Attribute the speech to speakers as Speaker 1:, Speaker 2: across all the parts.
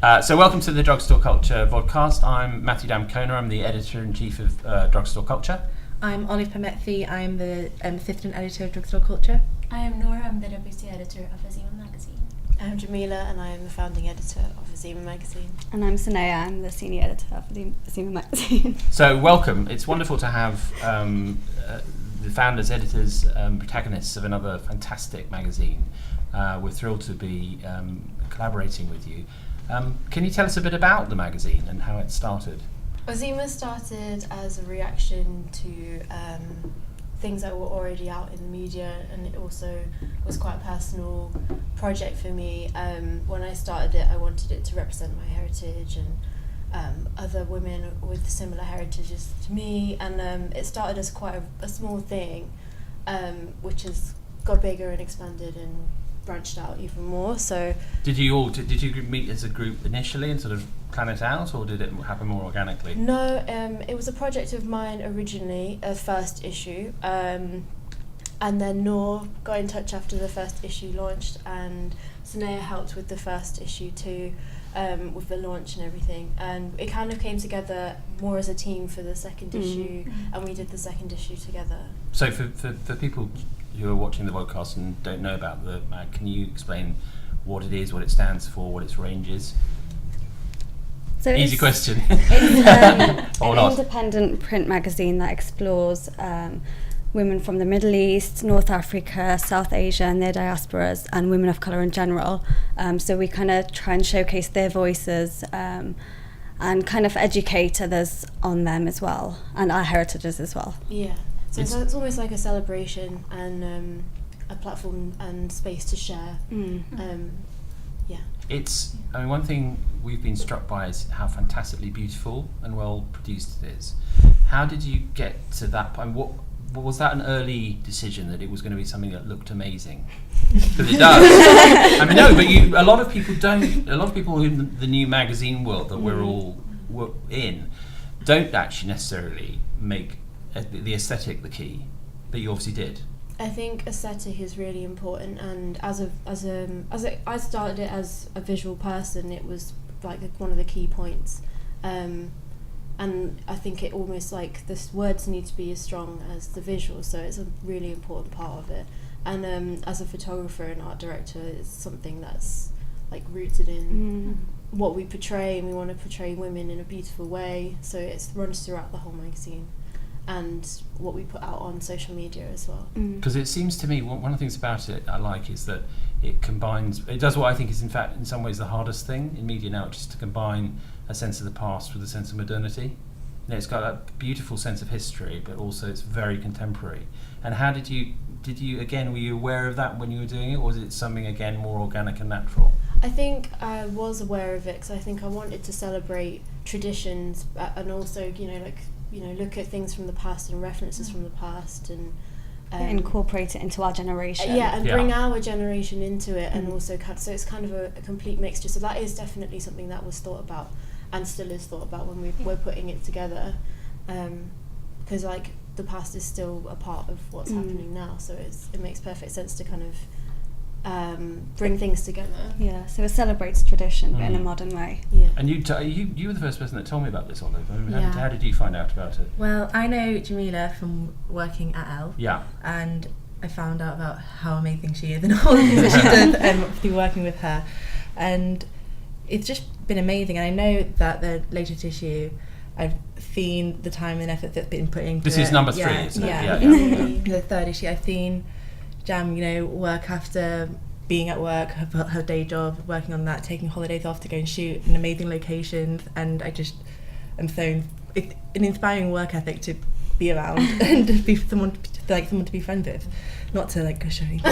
Speaker 1: So welcome to the Drugstore Culture vodcast. I'm Matthew Damkona. I'm the editor-in-chief of Drugstore Culture.
Speaker 2: I'm Olive Pametfi. I'm the assistant editor of Drugstore Culture.
Speaker 3: I am Nora. I'm the deputy editor of Azeema Magazine.
Speaker 4: I'm Jamila, and I am the founding editor of Azeema Magazine.
Speaker 5: And I'm Sanaya. I'm the senior editor of the Azeema Magazine.
Speaker 1: So welcome. It's wonderful to have the founders, editors, protagonists of another fantastic magazine. We're thrilled to be collaborating with you. Can you tell us a bit about the magazine and how it started?
Speaker 4: Azeema started as a reaction to things that were already out in the media, and it also was quite a personal project for me. When I started it, I wanted it to represent my heritage and other women with similar heritages to me, and it started as quite a small thing, which has got bigger and expanded and branched out even more. So
Speaker 1: did you meet as a group initially and sort of plan it out, or did it happen more organically?
Speaker 4: No, it was a project of mine originally, a first issue, and then Noor got in touch after the first issue launched, and Sanaya helped with the first issue too, with the launch and everything, and it kind of came together more as a team for the second issue, and we did the second issue together.
Speaker 1: So for people who are watching the podcast and don't know about the mag, can you explain what it is, what it stands for, what its range is?
Speaker 5: So
Speaker 1: Easy question.
Speaker 5: It's
Speaker 1: Or
Speaker 5: an
Speaker 1: not.
Speaker 5: independent print magazine that explores women from the Middle East, North Africa, South Asia and their diasporas, and women of colour in general. So we kind of try and showcase their voices and kind of educate others on them as well, and our heritages as well.
Speaker 4: Yeah, so it's almost like a celebration and a platform and space to share. Yeah.
Speaker 1: One thing we've been struck by is how fantastically beautiful and well produced it is. How did you get to that point? What was that an early decision that it was going to be something that looked amazing? Because it does. I mean, no, but a lot of people don't. A lot of people in the new magazine world that we're all in don't actually necessarily make the aesthetic the key, but you obviously did.
Speaker 4: I think aesthetic is really important, and I started it as a visual person. It was like one of the key points, and I think it almost like the words need to be as strong as the visual, so it's a really important part of it. And as a photographer and art director, it's something that's like rooted in what we portray, and we want to portray women in a beautiful way. So it runs throughout the whole magazine, and what we put out on social media as well.
Speaker 1: Because it seems to me, one of the things about it I like is that it does what I think is in fact in some ways the hardest thing in media now, which is to combine a sense of the past with a sense of modernity. It's got that beautiful sense of history, but also it's very contemporary. And how did you again, were you aware of that when you were doing it, or was it something again more organic and natural?
Speaker 4: I think I was aware of it because I think I wanted to celebrate traditions, and also look at things from the past and references from the past, and
Speaker 5: incorporate it into our generation.
Speaker 4: Bring our generation into it, and also so it's kind of a complete mixture. So that is definitely something that was thought about and still is thought about when we're putting it together, because like the past is still a part of what's happening now. So it makes perfect sense to kind of bring things together.
Speaker 5: Yeah, so it celebrates tradition but in a modern way.
Speaker 4: Yeah.
Speaker 1: And you were the first person that told me about this, Olive. I mean, how did you find out about it?
Speaker 2: Well, I know Jamila from working at Elle.
Speaker 1: Yeah.
Speaker 2: And I found out about how amazing she is and all the things that she does through working with her. And it's just been amazing. And I know that the latest issue, I've seen the time and effort that's been put into it.
Speaker 1: This is number 3, isn't it?
Speaker 2: Yeah. The third issue, I've seen Jam, work after being at work, her day job, working on that, taking holidays off to go and shoot in amazing locations, and I just am so, it's an inspiring work ethic to be around and to be someone to be friends with, not to like gush or anything.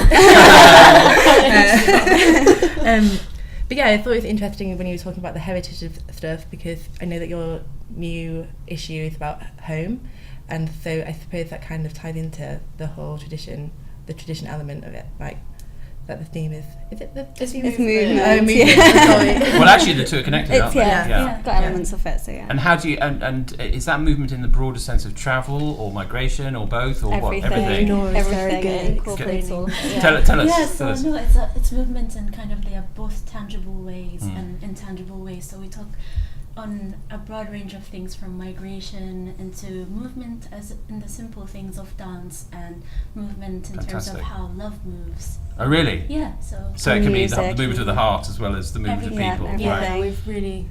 Speaker 2: But yeah, I thought it was interesting when you were talking about the heritage of stuff, because I know that your new issue is about home, and so I suppose that kind of ties into the whole tradition element of it, like that the theme is it the
Speaker 4: It's
Speaker 2: theme?
Speaker 4: movement.
Speaker 2: Oh, movement.
Speaker 5: Yeah.
Speaker 2: Sorry.
Speaker 1: Well, actually, the two are connected,
Speaker 5: It's
Speaker 1: aren't they?
Speaker 5: yeah, got elements of it. So yeah.
Speaker 1: And how do you and is that movement in the broader sense of travel or migration or both or what? Everything.
Speaker 4: No, it's very
Speaker 5: Everything
Speaker 4: good.
Speaker 5: incorporates all. Yeah.
Speaker 1: Tell us.
Speaker 3: Yeah,
Speaker 1: tell
Speaker 3: so
Speaker 1: us.
Speaker 3: no, it's movement in kind of their both tangible ways and intangible ways. So we talk on a broad range of things from migration into movement as in the simple things of dance and movement in terms
Speaker 1: Fantastic.
Speaker 3: of how love moves.
Speaker 1: Oh, really?
Speaker 3: Yeah, so
Speaker 1: So it can be the
Speaker 5: Music.
Speaker 1: movement of the heart as well as the movement of
Speaker 3: Everything.
Speaker 1: people,
Speaker 5: Yeah,
Speaker 1: right?
Speaker 5: everything.
Speaker 4: We've really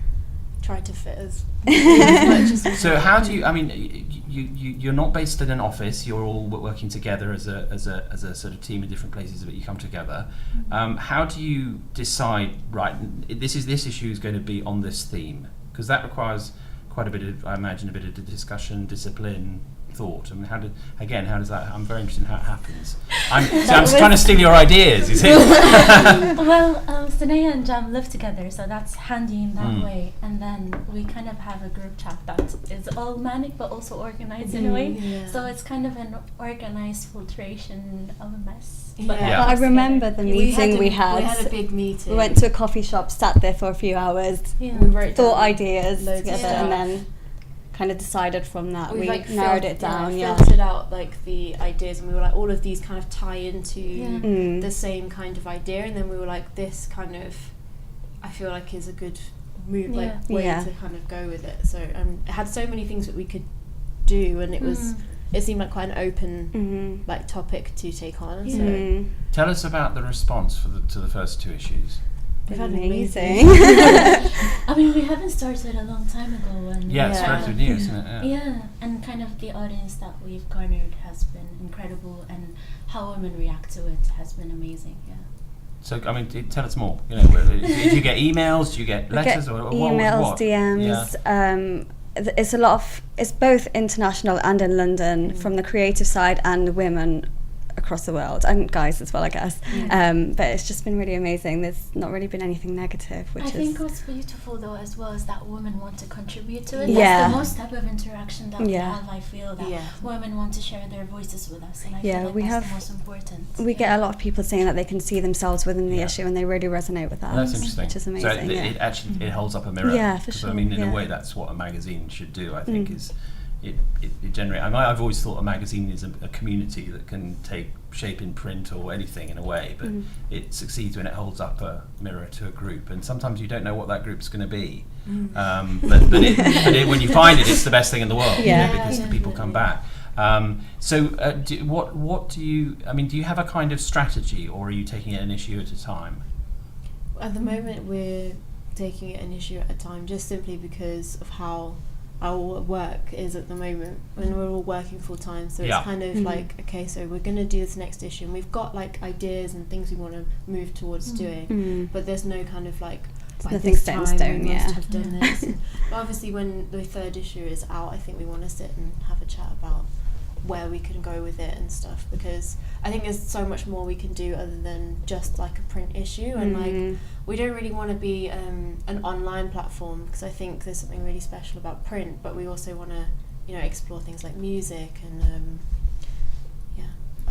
Speaker 4: tried to fit as much as we
Speaker 1: So
Speaker 4: can.
Speaker 1: how do you? I mean, you're not based in an office. You're all working together as a sort of team in different places, but you come together. How do you decide? Right, this issue is going to be on this theme, because that requires quite a bit of, I imagine, a bit of discussion, discipline, thought. I mean, how does that? I'm very interested in how it happens. I'm trying to steal your ideas. You see?
Speaker 3: well, Sanaya and Jam live together, so that's handy in that way. And then we kind of have a group chat that is all manic but also organized in a way.
Speaker 4: Yeah.
Speaker 3: So it's kind of an organized filtration of a mess.
Speaker 4: Yeah.
Speaker 3: But
Speaker 1: Yeah.
Speaker 5: I remember the meeting we
Speaker 4: We had
Speaker 5: had.
Speaker 4: a big meeting.
Speaker 5: We went to a coffee shop, sat there for a few hours,
Speaker 3: Yeah.
Speaker 4: We wrote
Speaker 5: thought
Speaker 4: down
Speaker 5: ideas
Speaker 4: loads of
Speaker 5: together,
Speaker 4: stuff.
Speaker 5: and then kind of decided from that. We
Speaker 4: like
Speaker 5: narrowed it down. Yeah.
Speaker 4: filtered out like the ideas, and we were like, all of these kind of tie into
Speaker 5: Mm.
Speaker 4: the same kind of idea, and then we were like, this kind of, I feel like is a good move, like way
Speaker 5: Yeah.
Speaker 4: to kind of go with it. So it had so many things that we could do, and it seemed like quite an open like topic to take on. So
Speaker 5: Mm.
Speaker 1: Tell us about the response to the first two issues.
Speaker 4: we've had
Speaker 5: Amazing.
Speaker 3: I mean, we haven't started a long time ago. And
Speaker 1: Yeah, it's
Speaker 4: Yeah.
Speaker 1: relatively new, isn't it?
Speaker 3: Yeah, and kind of the audience that we've garnered has been incredible, and how women react to it has been amazing. Yeah.
Speaker 1: So, I mean, tell us more. You know, do you get emails? Do you get
Speaker 5: We
Speaker 1: letters?
Speaker 5: get
Speaker 1: or
Speaker 5: emails,
Speaker 1: what?
Speaker 5: DMs. It's a lot of. It's both international and in London from the creative side and women across the world, and guys as well, I guess. But it's just been really amazing. There's not really been anything negative, which
Speaker 3: I
Speaker 5: is.
Speaker 3: think what's beautiful though as well is that women want to contribute to it.
Speaker 5: Yeah.
Speaker 3: That's the most type of interaction that we
Speaker 5: Yeah.
Speaker 3: have. I feel that
Speaker 4: Yeah.
Speaker 3: women want to share their voices with us, and I
Speaker 5: Yeah,
Speaker 3: feel like
Speaker 5: we
Speaker 3: that's
Speaker 5: have-
Speaker 3: the most important.
Speaker 5: We get a lot of people saying that they can see themselves within the
Speaker 1: Yeah.
Speaker 5: issue, and they really resonate with that.
Speaker 1: That's interesting.
Speaker 5: Which is
Speaker 1: So
Speaker 5: amazing.
Speaker 1: it actually it holds up a mirror.
Speaker 5: Yeah, for
Speaker 1: 'Cause,
Speaker 5: sure,
Speaker 1: I mean, in
Speaker 5: yeah.
Speaker 1: a way, that's what a magazine should do. I think is it generates. I've always thought a magazine is a community that can take shape in print or anything in a way, but it succeeds when it holds up a mirror to a group. And sometimes you don't know what that group's going to be, but when you find it, it's the best thing in the world.
Speaker 5: Yeah.
Speaker 1: You know, because people come back. What do you? I mean, do you have a kind of strategy, or are you taking it an issue at a time?
Speaker 4: at the moment we're taking it an issue at a time, just simply because of how our work is at the moment, when we're all working full time. So
Speaker 1: Yeah.
Speaker 4: it's kind of like, okay, so we're going to do this next issue, and we've got like ideas and things we want to move towards doing, but there's no kind of like, by
Speaker 5: nothing
Speaker 4: this
Speaker 5: set in
Speaker 4: time
Speaker 5: stone,
Speaker 4: we must
Speaker 5: yeah.
Speaker 4: have done this. But obviously when the third issue is out, I think we want to sit and have a chat about where we can go with it and stuff, because I think there's so much more we can do other than just like a print issue, and like we don't really want to be an online platform, because I think there's something really special about print, but we also want to, you know, explore things like music and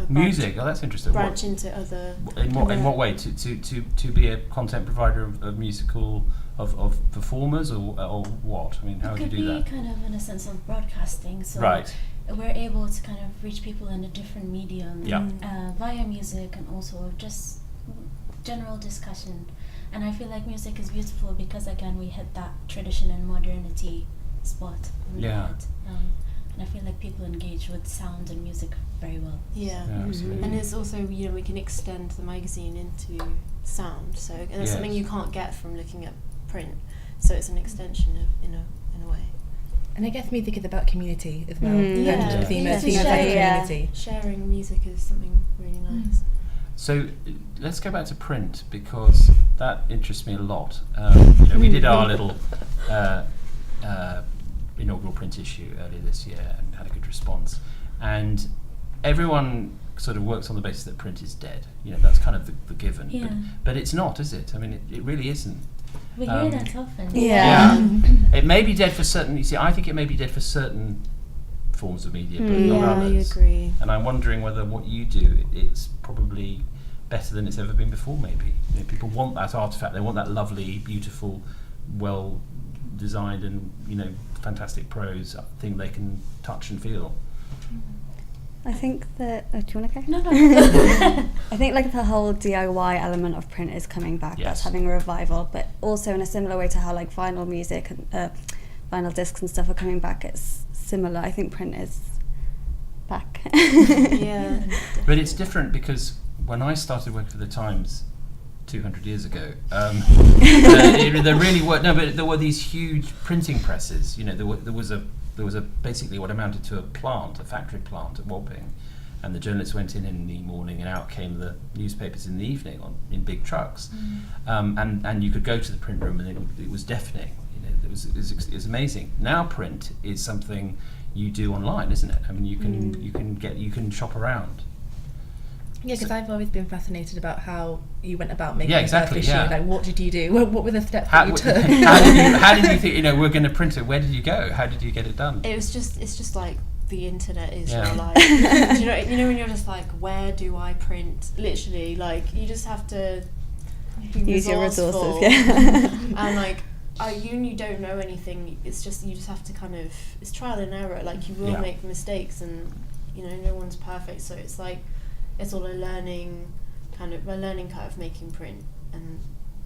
Speaker 1: Music. Oh, that's interesting.
Speaker 4: branch into other.
Speaker 1: In what way to be a content provider of musical of performers or what? I mean, how
Speaker 3: It
Speaker 1: would
Speaker 3: could
Speaker 1: you do
Speaker 3: be
Speaker 1: that?
Speaker 3: kind of in a sense of broadcasting. So
Speaker 1: Right.
Speaker 3: we're able to kind of reach people in a different medium
Speaker 1: Yeah.
Speaker 3: via music, and also just general discussion. And I feel like music is beautiful because again we hit that tradition and modernity spot in the
Speaker 1: Yeah.
Speaker 3: head. And I feel like people engage with sound and music very well.
Speaker 4: Yeah.
Speaker 1: Yeah, absolutely.
Speaker 4: And it's also, you know, we can extend the magazine into sound, so and it's
Speaker 1: Yes.
Speaker 4: something you can't get from looking at print. So it's an extension of, in a way.
Speaker 2: And I guess music is about community as well.
Speaker 5: Yeah.
Speaker 2: And theme
Speaker 4: Yeah.
Speaker 2: is about
Speaker 5: Yeah.
Speaker 2: community.
Speaker 4: Sharing music is something really nice.
Speaker 1: So let's go back to print, because that interests me a lot. We did our little inaugural print issue earlier this year and had a good response. And everyone sort of works on the basis that print is dead. You know, that's kind of the given.
Speaker 3: Yeah.
Speaker 1: But it's not, is it? I mean, it really isn't.
Speaker 3: We hear that often.
Speaker 5: Yeah.
Speaker 1: It may be dead for certain. You see, I think it may be dead for certain forms of media, but not
Speaker 4: Yeah, I
Speaker 1: others.
Speaker 4: agree.
Speaker 1: And I'm wondering whether what you do, it's probably better than it's ever been before, maybe. You know, people want that artifact, they want that lovely, beautiful, well designed and, you know, fantastic prose thing they can touch and feel.
Speaker 5: I think that... do you want to go?
Speaker 3: No.
Speaker 5: I think like the whole DIY element of print is coming back.
Speaker 1: Yes.
Speaker 5: That's having a revival, but also in a similar way to how like vinyl music and vinyl discs and stuff are coming back. It's similar. I think print is back.
Speaker 4: Yeah.
Speaker 1: But it's different because when I started working for the Times 200 years ago, there really were but there were these huge printing presses. You know, there was a basically what amounted to a factory plant at Wapping, and the journalists went in the morning, and out came the newspapers in the evening in big trucks, and you could go to the print room, and it was deafening. You know, it was amazing. Now print is something you do online, isn't it? I mean, you can shop around.
Speaker 2: Yeah, because I've always been fascinated about how you went about making
Speaker 1: exactly,
Speaker 2: a first issue. Like, what did you do? What were the steps that you took?
Speaker 1: How did you think? You know, we're going to print it. Where did you go? How did you get it done?
Speaker 4: It's just like the internet is your
Speaker 1: Yeah.
Speaker 4: life. Do you know when you're just like, where do I print? Literally, like you just have to be
Speaker 5: Use your
Speaker 4: resourceful.
Speaker 5: resources. Yeah.
Speaker 4: And like you don't know anything. It's just you just have to kind of it's trial and error. Like you will
Speaker 1: Yeah.
Speaker 4: make mistakes, and you know no one's perfect. So it's like it's all a learning curve making print. And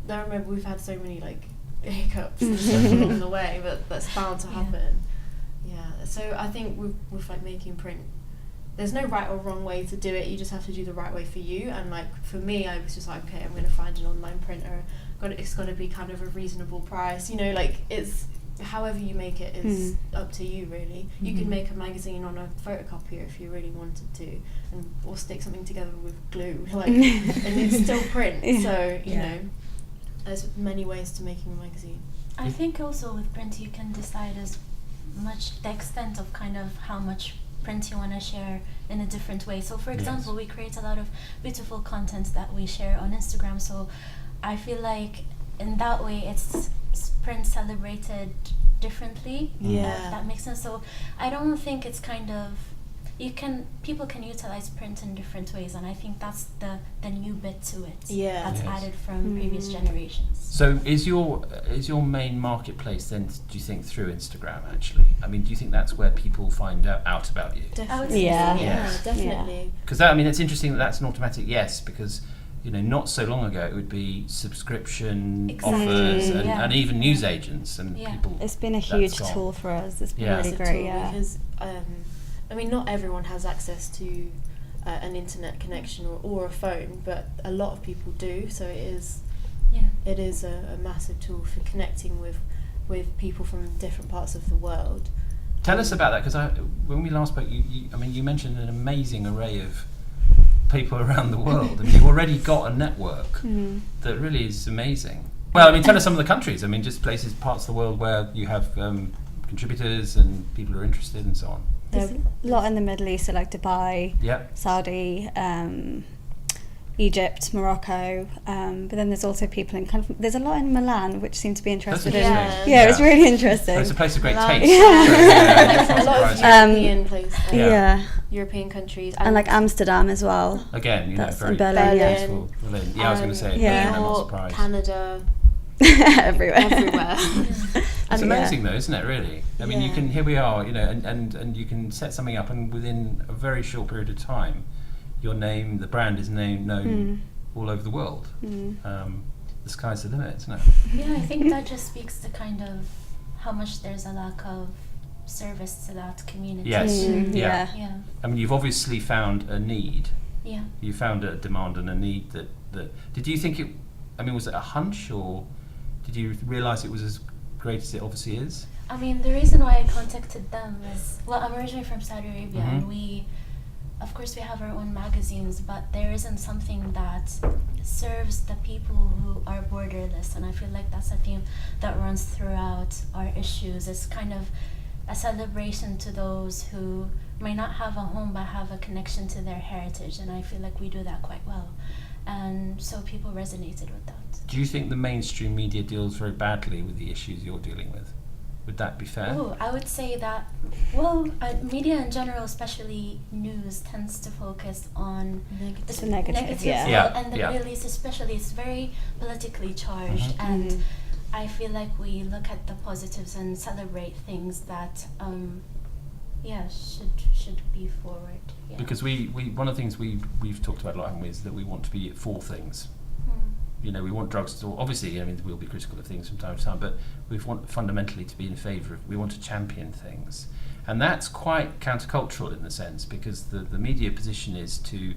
Speaker 4: I remember we've had so many like hiccups and stuff along the way, but that's bound to happen. Yeah. So I think with like making print, there's no right or wrong way to do it. You just have to do the right way for you. And like for me, I was just like, okay, I'm going to find an online printer. It's got to be kind of a reasonable price. You know, like it's however you make it is up to you really. You could make a magazine on a photocopier if you really wanted to, or stick something together with glue, like, and it's still print.
Speaker 5: Yeah.
Speaker 4: So you know, there's many ways to making a magazine.
Speaker 3: I think also with print you can decide as much the extent of kind of how much print you want to share in a different way. So for example, we create a lot of beautiful content that we share on Instagram, so I feel like in that way it's print celebrated differently.
Speaker 4: Yeah.
Speaker 3: That makes sense. So I don't think it's kind of people can utilize print in different ways, and I think that's the new bit to it.
Speaker 4: Yeah.
Speaker 3: That's
Speaker 1: Yes.
Speaker 3: added from previous generations.
Speaker 1: So is your main marketplace then, do you think, through Instagram actually? I mean, do you think that's where people find out about you?
Speaker 3: I would say
Speaker 5: Yeah.
Speaker 3: so,
Speaker 4: Yeah,
Speaker 1: Yes.
Speaker 4: definitely.
Speaker 1: Because I mean, it's interesting that's an automatic yes, because you know, not so long ago it would be subscription
Speaker 3: Exactly.
Speaker 1: offers
Speaker 3: Yeah.
Speaker 1: and even news agents and
Speaker 3: Yeah.
Speaker 1: people.
Speaker 5: It's been a
Speaker 1: that's
Speaker 5: huge
Speaker 1: gone.
Speaker 5: tool for us. It's been
Speaker 1: Yeah.
Speaker 5: really
Speaker 4: It's a
Speaker 5: great.
Speaker 4: tool
Speaker 5: Yeah.
Speaker 4: because I mean not everyone has access to an internet connection or a phone, but a lot of people do, so it is a massive tool for connecting with people from different parts of the world.
Speaker 1: Tell us about that, because when we last spoke, you mentioned an amazing array of people around the world. I mean, you've already got a network that really is amazing. Well, I mean, tell us some of the countries. I mean, just places, parts of the world where you have contributors and people who are interested and so on.
Speaker 5: There's a lot in the Middle East, so like Dubai,
Speaker 1: Yeah.
Speaker 5: Saudi, Egypt, Morocco, but then there's also people in there's a lot in Milan which seem to be interested in.
Speaker 1: interesting.
Speaker 5: Yeah, it's really interesting.
Speaker 1: It's a place of great
Speaker 4: Milan.
Speaker 1: taste.
Speaker 5: Yeah.
Speaker 1: So,
Speaker 4: A lot of
Speaker 1: surprising.
Speaker 4: European places,
Speaker 1: Yeah.
Speaker 5: Yeah.
Speaker 4: European countries,
Speaker 5: And like Amsterdam as well.
Speaker 1: Again, you know,
Speaker 5: That's
Speaker 1: very
Speaker 5: in Berlin,
Speaker 4: yeah.
Speaker 1: peaceful. Berlin. Yeah, I was going to say,
Speaker 5: Yeah.
Speaker 1: Berlin, I'm not
Speaker 4: New York,
Speaker 1: surprised.
Speaker 4: Canada,
Speaker 5: Everywhere.
Speaker 4: everywhere.
Speaker 1: It's
Speaker 5: And
Speaker 1: amazing though, isn't it, really? I mean, you
Speaker 4: Yeah.
Speaker 1: can, here we are, you know, and you can set something up, and within a very short period of time, your name, the brand is known all over the world. The sky's the limit, isn't it?
Speaker 3: Yeah, I think that just speaks to kind of how much there's a lack of service to that community.
Speaker 1: Yes. Yeah.
Speaker 3: Yeah.
Speaker 1: I mean, you've obviously found a need.
Speaker 3: Yeah.
Speaker 1: You found a demand and a need that did you think it, I mean, was it a hunch, or did you realise it was as great as it obviously is?
Speaker 3: I mean, the reason why I contacted them is, well, I'm originally from Saudi Arabia, and we, of course, we have our own magazines, but there isn't something that serves the people who are borderless, and I feel like that's a theme that runs throughout our issues. It's kind of a celebration to those who may not have a home but have a connection to their heritage, and I feel like we do that quite well, and so people resonated with that.
Speaker 1: Do you think the mainstream media deals very badly with the issues you're dealing with? Would that be fair?
Speaker 3: Oh, I would say that, well, media in general, especially news, tends to focus on
Speaker 5: the negative, yeah.
Speaker 1: Yeah,
Speaker 3: and the
Speaker 1: yeah.
Speaker 3: Middle East especially is very politically charged, and I feel like we look at the positives and celebrate things that should be forward. Yeah.
Speaker 1: Because we one of the things we've talked about a lot, haven't we, is that we want to be for things. You know, we want drugstore. Obviously, I mean, we'll be critical of things from time to time, but we want fundamentally to be in favour of. We want to champion things, and that's quite countercultural in the sense because the media position is to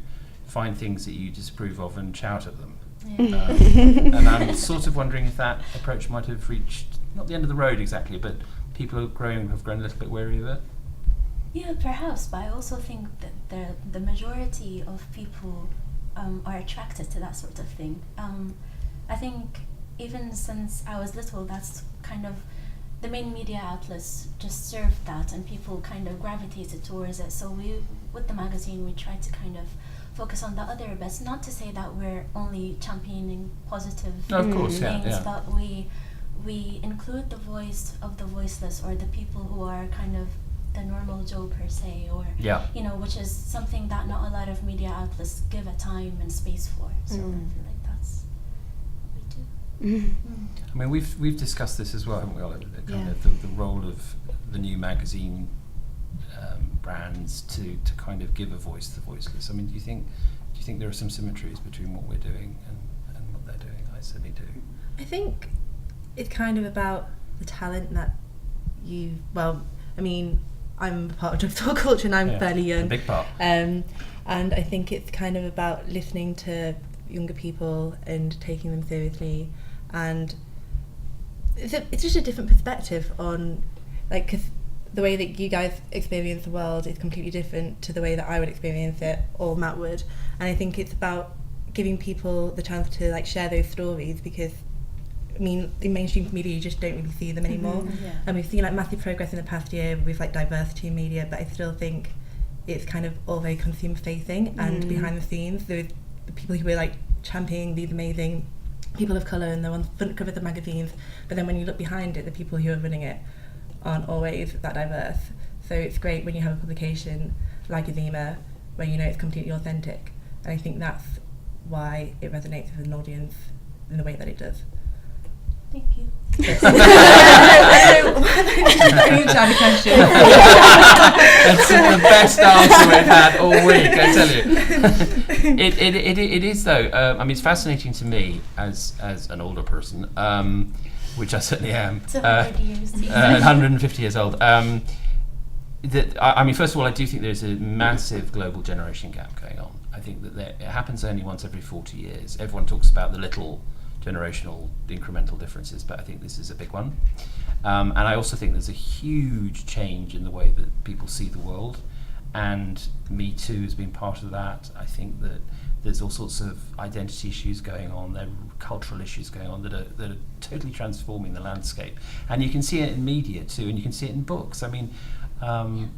Speaker 1: find things that you disapprove of and shout at them.
Speaker 3: Yeah.
Speaker 1: And I'm sort of wondering if that approach might have reached not the end of the road exactly, but people have grown a little bit wary of it.
Speaker 3: Yeah, perhaps, but I also think that the majority of people are attracted to that sort of thing. I think even since I was little, that's kind of the main media outlets just served that, and people kind of gravitated towards it. So with the magazine, we tried to kind of focus on the other bits. Not to say that we're only championing positive
Speaker 1: No, of course,
Speaker 3: things,
Speaker 1: yeah.
Speaker 3: but we include the voice of the voiceless, or the people who are kind of the normal Joe per se, or which is something that not a lot of media outlets give a time and space for. So I feel like that's what we do.
Speaker 1: I mean, we've discussed this as well, haven't we? All the role of the new magazine brands to kind of give a voice to the voiceless. I mean, do you think there are some symmetries between what we're doing and what they're doing? I certainly do.
Speaker 2: I think it's kind of about the talent that I'm part of drugstore culture and I'm fairly young.
Speaker 1: A big part.
Speaker 2: And I think it's kind of about listening to younger people and taking them seriously, and it's just a different perspective on, like, because the way that you guys experience the world is completely different to the way that I would experience it, or Matt would. And I think it's about giving people the chance to, like, share those stories, because I mean, in mainstream media, you just don't really see them anymore. And we've seen, like, massive progress in the past year with, like, diversity in media, but I still think it's kind of all very consumer facing, and behind the scenes, there's the people who are, like, championing these amazing people of colour, and they're on the front cover of the magazines, but then when you look behind it, the people who are running it aren't always that diverse. So it's great when you have a publication like Azeema, where you know it's completely authentic, and I think that's why it resonates with an audience in the way that it does.
Speaker 3: Thank you.
Speaker 2: That's
Speaker 1: the best answer we've had all week, I tell you. It is though. I mean, it's fascinating to me as an older person, which I certainly am. 150 years old. I mean, first of all, I do think there's a massive global generation gap going on. I think that it happens only once every 40 years. Everyone talks about the little generational incremental differences, but I think this is a big one. And I also think there's a huge change in the way that people see the world, and Me Too has been part of that. I think that there's all sorts of identity issues going on, there are cultural issues going on that are totally transforming the landscape. And you can see it in media too, and you can see it in books. I mean,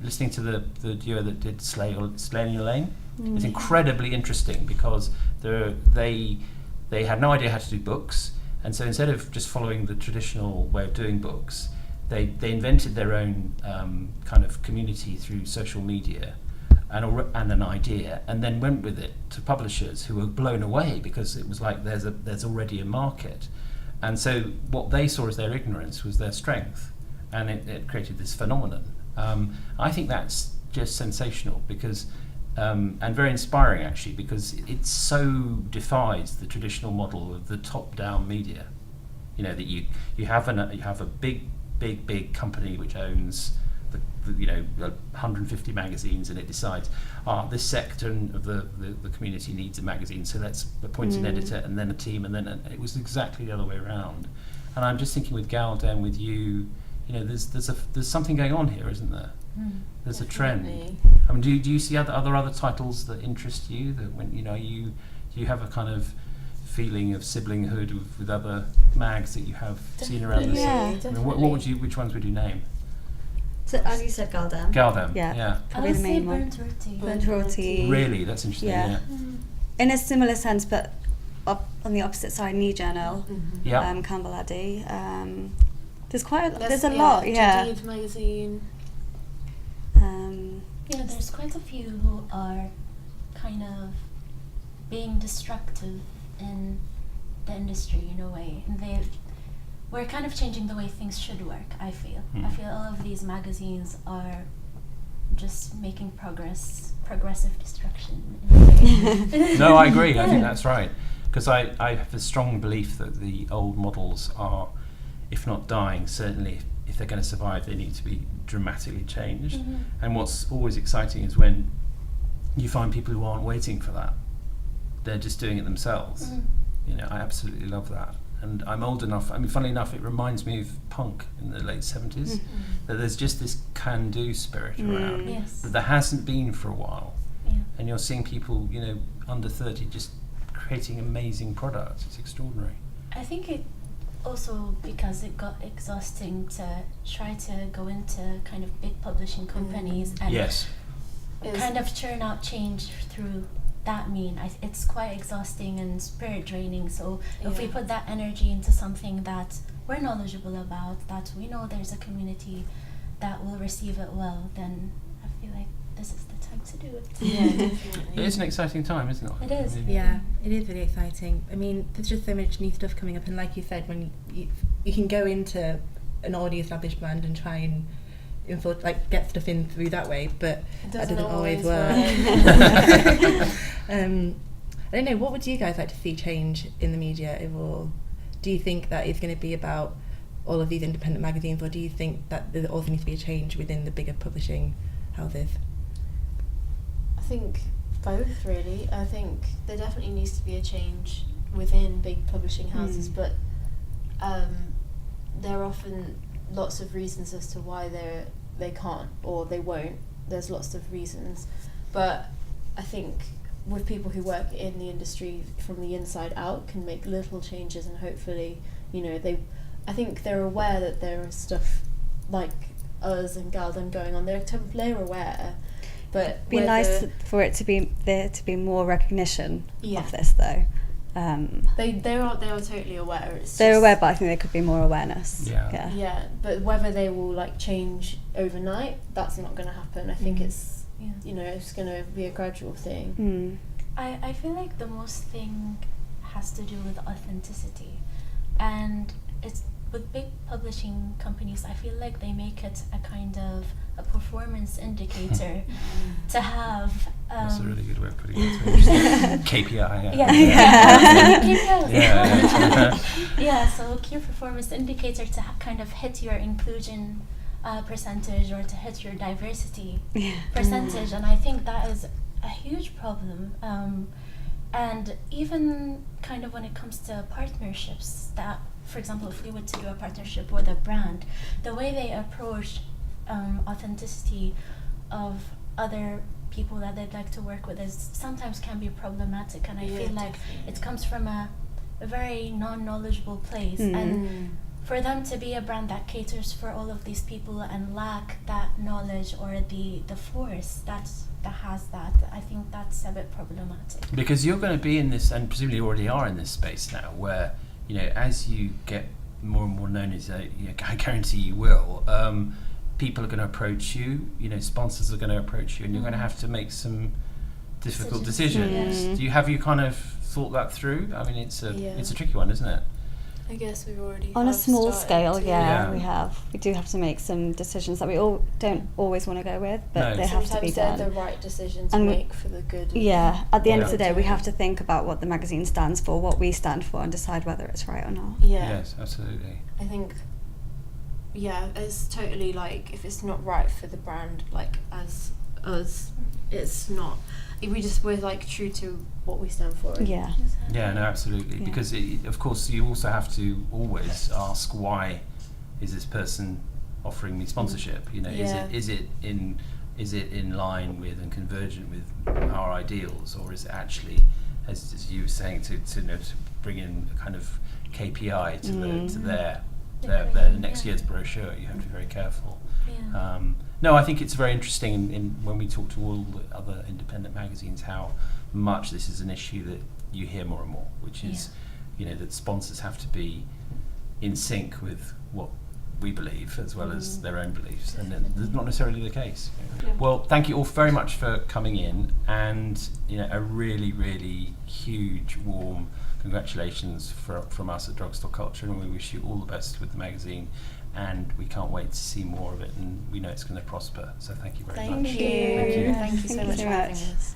Speaker 1: listening to the duo that did Slay in Your Lane is incredibly interesting, because they had no idea how to do books, and so instead of just following the traditional way of doing books, they invented their own kind of community through social media and an idea, and then went with it to publishers who were blown away, because it was like there's already a market. And so what they saw as their ignorance was their strength, and it created this phenomenon. I think that's just sensational, because and very inspiring actually, because it so defies the traditional model of the top-down media. You know, that you have a big company which owns the 150 magazines, and it decides this sector of the community needs a magazine, so let's appoint an editor and then a team, and then it was exactly the other way around. And I'm just thinking with Galden, with you know, there's something going on here, isn't there? There's
Speaker 4: Definitely.
Speaker 1: a trend. I mean, do you see other titles that interest you, that when do you have a kind of feeling of siblinghood with other mags that you have seen around this?
Speaker 5: Yeah,
Speaker 1: I mean, which ones would you name?
Speaker 5: So as you said, Galden.
Speaker 1: Yeah.
Speaker 5: Probably the main one. Burnt roti.
Speaker 1: Really, that's interesting. Yeah.
Speaker 5: In a similar sense, but on the opposite side, Knee Journal.
Speaker 1: Yeah.
Speaker 5: Campbell Addy. There's a lot, yeah.
Speaker 4: DRUGSTORE Magazine.
Speaker 3: Yeah, there's quite a few who are kind of being destructive in the industry in a way, and we're kind of changing the way things should work. I feel all of these magazines are just making progressive destruction in a way.
Speaker 1: No, I agree. I think that's right, because I have a strong belief that the old models are, if not dying, certainly if they're going to survive, they need to be dramatically changed. And what's always exciting is when you find people who aren't waiting for that. They're just doing it themselves. You know, I absolutely love that. And I'm old enough, I mean, funnily enough, it reminds me of punk in the late 70s, that there's just this can-do spirit around
Speaker 3: Yes.
Speaker 1: that there hasn't been for a while.
Speaker 3: Yeah.
Speaker 1: And you're seeing people, you know, under 30 just creating amazing products. It's extraordinary.
Speaker 3: I think it also because it got exhausting to try to go into kind of big publishing companies and
Speaker 1: Yes.
Speaker 3: kind of churn out change through that mean. It's quite exhausting and spirit draining. So if we put that energy into something that we're knowledgeable about, that we know there's a community that will receive it well, then I feel like this is the time to do it.
Speaker 4: Yeah, definitely.
Speaker 1: It is an exciting time, isn't it?
Speaker 3: It is.
Speaker 1: I mean,
Speaker 2: Yeah, it is really exciting. I mean, there's just so much new stuff coming up, and like you said, when you can go into an already established brand and try and get stuff in through that way, but that doesn't always work. I don't know, what would you guys like to see change in the media overall? Do you think that it's going to be about all of these independent magazines, or do you think that there also needs to be a change within the bigger publishing houses?
Speaker 4: I think both, really. I think there definitely needs to be a change within big publishing houses, but there are often lots of reasons as to why they can't or they won't. There's lots of reasons, but I think with people who work in the industry from the inside out can make little changes, and hopefully, you know, I think they're aware that there is stuff like us and Galden going on. They're aware, but
Speaker 5: be nice for it to be there to be more recognition
Speaker 4: Yeah.
Speaker 5: of this, though.
Speaker 4: They are totally aware.
Speaker 5: They're aware, but I think there could be more awareness.
Speaker 1: Yeah.
Speaker 4: Yeah, but whether they will like change overnight, that's not going to happen. I think it's you know, it's going to be a gradual thing.
Speaker 3: I feel like the most thing has to do with authenticity, and it's with big publishing companies. I feel like they make it a kind of a performance indicator to have.
Speaker 1: That's a really good way of putting it. KPI.
Speaker 3: Yeah, so key performance indicator to kind of hit your inclusion percentage or to hit your diversity percentage, and I think that is a huge problem. And even kind of when it comes to partnerships, that, for example, if we were to do a partnership with a brand, the way they approach authenticity of other people that they'd like to work with is sometimes can be problematic, and I feel like it comes from a very non-knowledgeable place, and for them to be a brand that caters for all of these people and lack that knowledge or the force that has that, I think that's a bit problematic.
Speaker 1: Because you're going to be in this, and presumably you already are in this space now, where, you know, as you get more and more known, as I guarantee you will, people are going to approach you, you know, sponsors are going to approach you, and you're going to have to make some difficult decisions. Have you kind of thought that through? I mean, it's a tricky one, isn't it?
Speaker 4: I guess we've already
Speaker 5: On a small scale,
Speaker 4: to.
Speaker 5: we do have to make some decisions that we all don't always want to go with, but they have to be
Speaker 4: Sometimes
Speaker 5: done.
Speaker 4: they're the right decision to
Speaker 5: And
Speaker 4: make for the good.
Speaker 5: At the end of the day, we have to think about what the magazine stands for, what we stand for, and decide whether it's right or not.
Speaker 1: Yes, absolutely.
Speaker 4: I think, it's totally like, if it's not right for the brand, like as us, it's not. We're like true to what we stand for.
Speaker 5: Yeah.
Speaker 1: Yeah, no, absolutely.
Speaker 5: Yeah.
Speaker 1: Because of course you also have to always ask, why is this person offering me sponsorship? You know, is it in line with and convergent with our ideals, or is it actually, as you were saying, to bring in a kind of KPI to their next year's brochure? You have to be very careful.
Speaker 3: Yeah.
Speaker 1: No, I think it's very interesting in when we talk to all the other independent magazines how much this is an issue that you hear more and more, which is, you know, that sponsors have to be in sync with what we believe as well as their own beliefs, and
Speaker 3: Definitely.
Speaker 1: that's not necessarily the case.
Speaker 4: Yeah.
Speaker 1: Well, thank you all very much for coming in, and a really, really huge, warm congratulations from us at Drugstore Culture, and we wish you all the best with the magazine, and we can't wait to see more of it, and we know it's going to prosper. So thank you very much.
Speaker 5: Thank you.
Speaker 4: Thank you so
Speaker 5: Thank you
Speaker 4: much
Speaker 5: so
Speaker 4: for having
Speaker 5: much.
Speaker 4: us.